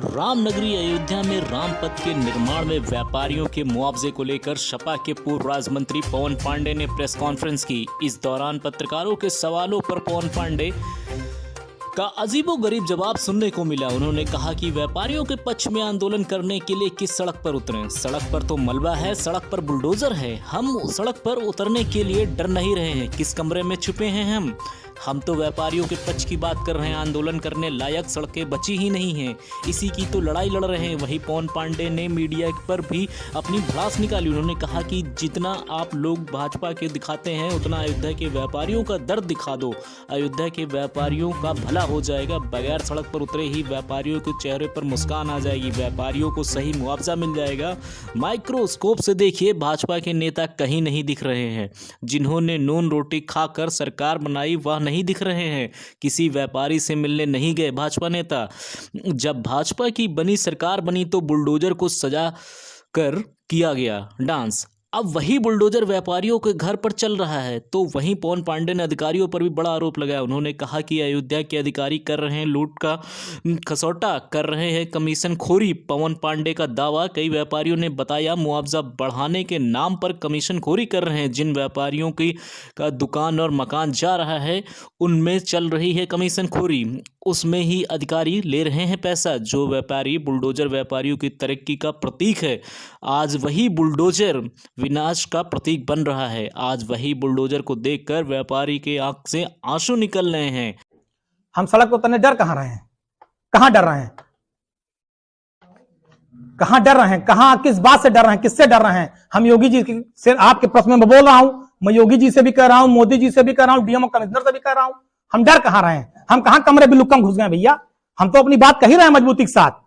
रामनगरी अयोध्या में राम पथ के निर्माण में व्यापारियों के मुआवजे को लेकर सपा के पूर्व राज्य मंत्री पवन पांडे ने प्रेस कॉन्फ्रेंस की। इस दौरान पत्रकारों के सवालों पर पवन पांडे का अजीबोगरीब जवाब सुनने को मिला। उन्होंने कहा कि व्यापारियों के पक्ष में आंदोलन करने के लिए किस सड़क पर उतरें? सड़क पर तो मलबा है, सड़क पर बुलडोजर है। हम सड़क पर उतरने के लिए डर नहीं रहे हैं। किस कमरे में छुपे हैं हम तो व्यापारियों के पक्ष की बात कर रहे हैं। आंदोलन करने लायक सड़कें बची ही नहीं हैं, इसी की तो लड़ाई लड़ रहे हैं। वहीं पवन पांडे ने मीडिया पर भी अपनी भड़ास निकाली। उन्होंने कहा कि जितना आप लोग भाजपा के दिखाते हैं उतना अयोध्या के व्यापारियों का दर्द दिखा दो। अयोध्या के व्यापारियों का भला हो जाएगा। बगैर सड़क पर उतरे ही व्यापारियों के चेहरे पर मुस्कान आ जाएगी। व्यापारियों को सही मुआवजा मिल जाएगा। माइक्रोस्कोप से देखिए, भाजपा के नेता कहीं नहीं दिख रहे हैं। जिन्होंने नून रोटी खाकर सरकार बनाई वह नहीं दिख रहे हैं। किसी व्यापारी से मिलने नहीं गए भाजपा नेता। जब भाजपा की बनी सरकार बनी तो बुलडोजर को सजा कर किया गया डांस। अब वही बुलडोजर व्यापारियों के घर पर चल रहा है। तो वहीं पवन पांडे ने अधिकारियों पर भी बड़ा आरोप लगाया। उन्होंने कहा कि अयोध्या के अधिकारी कर रहे हैं लूट का खसौटा, कर रहे हैं कमीशन खोरी। पवन पांडे का दावा, कई व्यापारियों ने बताया मुआवजा बढ़ाने के नाम पर कमीशन खोरी कर रहे हैं। जिन व्यापारियों की का दुकान और मकान जा रहा है उनमें चल रही है कमीशन खोरी, उसमें ही अधिकारी ले रहे हैं पैसा। जो व्यापारी बुलडोजर व्यापारियों की तरक्की का प्रतीक है, आज वही बुलडोजर विनाश का प्रतीक बन रहा है। आज वही बुलडोजर को देखकर व्यापारी के आंख से आंसू निकल रहे हैं। हम सड़क पर उतरने डर कहां रहे हैं? कहां डर रहे हैं? कहां डर रहे हैं? कहां किस बात से डर रहे हैं? किससे डर रहे हैं? हम योगी जी से आपके प्रश्न में बोल रहा हूं, मैं योगी जी से भी कह रहा हूं, मोदी जी से भी कह रहा हूं, डीएम कमिश्नर से भी कह रहा हूं। हम डर कहां रहे हैं? हम कहां कमरे बिल्लुकम घुस गए भैया? हम तो अपनी बात कह ही रहे हैं मजबूती के साथ।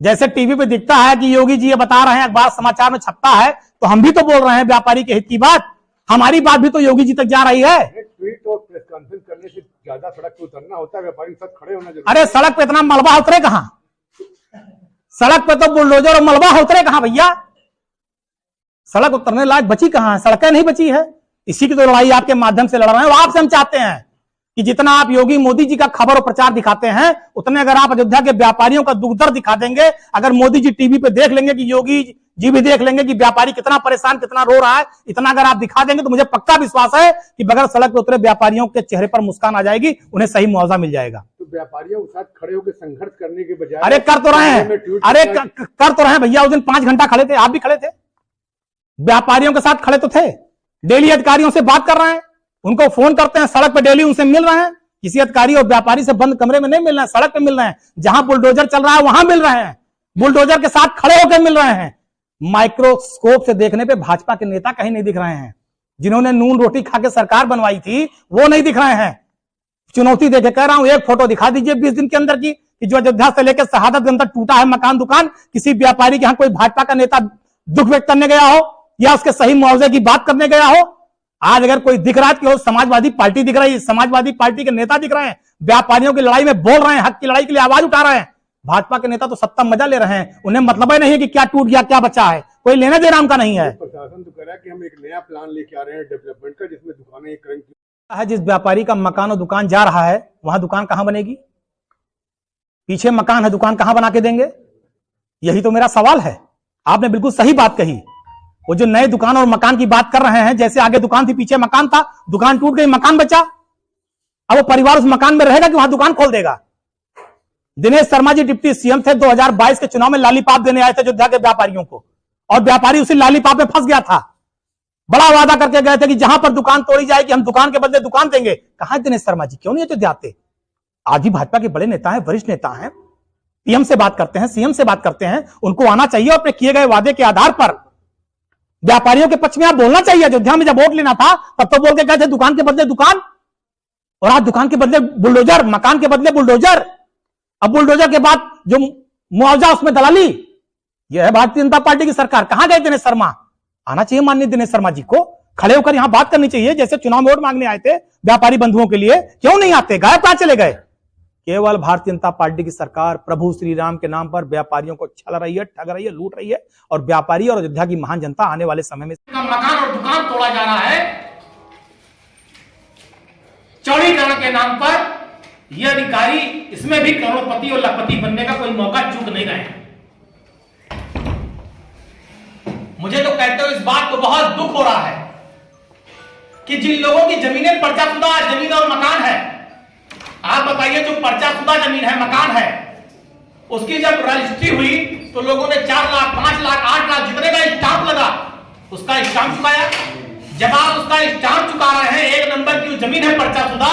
जैसे टीवी पे दिखता है कि योगी जी ये बता रहे हैं, अखबार समाचार में छपता है, तो हम भी तो बोल रहे हैं व्यापारी के हित की बात। हमारी बात भी तो योगी जी तक जा रही है। ट्वीट और प्रेस कॉन्फ्रेंस करने से ज्यादा सड़क पे उतरना होता है, व्यापारी के साथ खड़े होना जरूरी। अरे सड़क पे इतना मलबा उतरे कहां? सड़क पे तो बुलडोजर और मलबा उतरे कहां भैया? सड़क उतरने लायक बची कहां है? सड़कें नहीं बची है। इसी की तो लड़ाई आपके माध्यम से लड़ रहे हैं। और आपसे हम चाहते हैं कि जितना आप योगी मोदी जी का खबर और प्रचार दिखाते हैं, उतने अगर आप अयोध्या के व्यापारियों का दुख दर्द दिखा देंगे, अगर मोदी जी टीवी पे देख लेंगे कि योगी जी भी देख लेंगे कि व्यापारी कितना परेशान, कितना रो रहा है, इतना अगर आप दिखा देंगे तो मुझे पक्का विश्वास है कि बगैर सड़क पर उतरे व्यापारियों के चेहरे पर मुस्कान आ जाएगी, उन्हें सही मुआवजा मिल जाएगा। तो व्यापारियों के साथ खड़े होकर संघर्ष करने के बजाय अरे कर तो रहे हैं, अरे कर तो रहे हैं भैया। उस दिन 5 घंटा खड़े थे, आप भी खड़े थे, व्यापारियों के साथ खड़े तो थे। डेली अधिकारियों से बात कर रहे हैं, उनको फोन करते हैं, सड़क पर डेली उनसे मिल रहे हैं। किसी अधिकारी और व्यापारी से बंद कमरे में नहीं मिल रहे हैं, सड़क पे मिल रहे हैं। जहां बुलडोजर चल रहा है वहां मिल रहे हैं, बुलडोजर के साथ खड़े होकर मिल रहे हैं। माइक्रोस्कोप से देखने पे भाजपा के नेता कहीं नहीं दिख रहे हैं। जिन्होंने नून रोटी खा के सरकार बनवाई थी वो नहीं दिख रहे हैं। चुनौती देके कह रहा हूं, एक फोटो दिखा दीजिए 20 दिन के अंदर की, कि जो अयोध्या से लेकर शहादत अंदर टूटा है मकान दुकान, किसी व्यापारी के यहां कोई भाजपा का नेता दुख व्यक्त करने गया हो या उसके सही मुआवजे की बात करने गया हो। आज अगर कोई दिख रहा है कि समाजवादी पार्टी दिख रही है, समाजवादी पार्टी के नेता दिख रहे हैं, व्यापारियों की लड़ाई में बोल रहे हैं, हक की लड़ाई के लिए आवाज उठा रहे हैं। भाजपा के नेता तो सत्ता मजा ले रहे हैं, उन्हें मतलब ही नहीं है कि क्या टूट गया क्या बचा है, कोई लेना देना उनका नहीं है। प्रशासन तो कह रहा है कि हम एक नया प्लान लेके आ रहे हैं डेवलपमेंट का, जिसमें दुकानें है। जिस व्यापारी का मकान और दुकान जा रहा है वहां दुकान कहां बनेगी? पीछे मकान है, दुकान कहां बना के देंगे? यही तो मेरा सवाल है। आपने बिल्कुल सही बात कही। वो जो नए दुकान और मकान की बात कर रहे हैं, जैसे आगे दुकान थी पीछे मकान था, दुकान टूट गई मकान बचा, अब वो परिवार उस मकान में रहेगा कि वहां दुकान खोल देगा? दिनेश शर्मा जी डिप्टी सीएम थे, 2022 के चुनाव में लालीपाप देने आए थे अयोध्या के व्यापारियों को, और व्यापारी उसी लालीपाप में फंस गया था। बड़ा वादा करके गए थे कि जहां पर दुकान तोड़ी जाएगी हम दुकान के बदले दुकान देंगे। कहां है दिनेश शर्मा जी? क्यों नहीं अयोध्या आते? आज भी भाजपा के बड़े नेता हैं, वरिष्ठ नेता हैं, पीएम से बात करते हैं, सीएम से बात करते हैं, उनको आना चाहिए और अपने किए गए वादे के आधार पर व्यापारियों के पक्ष में आप बोलना चाहिए। अयोध्या में जब वोट लेना था तब तो बोल के गए थे दुकान के बदले दुकान, और आज दुकान के बदले बुलडोजर, मकान के बदले बुलडोजर। अब बुलडोजर के बाद जो मुआवजा उसमें दलाली, यह है भारतीय जनता पार्टी की सरकार। कहां गए दिनेश शर्मा? आना चाहिए माननीय दिनेश शर्मा जी को, खड़े होकर यहां बात करनी चाहिए। जैसे चुनाव में वोट मांगने आए थे व्यापारी बंधुओं के लिए, क्यों नहीं आते? गायब कहां चले गए? केवल भारतीय जनता पार्टी की सरकार प्रभु श्री राम के नाम पर व्यापारियों को छल रही है, ठग रही है, लूट रही है, और व्यापारी और अयोध्या की महान जनता आने वाले समय में मकान और दुकान तोड़ा जा रहा है चौड़ीकरण के नाम पर। ये अधिकारी इसमें भी करोड़पति और लखपति बनने का कोई मौका चूक नहीं रहे हैं। मुझे तो कहते हुए इस बात को बहुत दुख हो रहा है कि जिन लोगों की जमीनें पर्चाशुदा जमीन और मकान है, आप बताइए जो पर्चाशुदा जमीन है, मकान है, उसकी जब रजिस्ट्री हुई तो लोगों ने 4 लाख, 5 लाख, 8 लाख जितने का स्टाम्प लगा उसका स्टाम्प चुकाया। जब आप उसका स्टाम्प चुका रहे हैं, 1 नंबर की जमीन है पर्चाशुदा,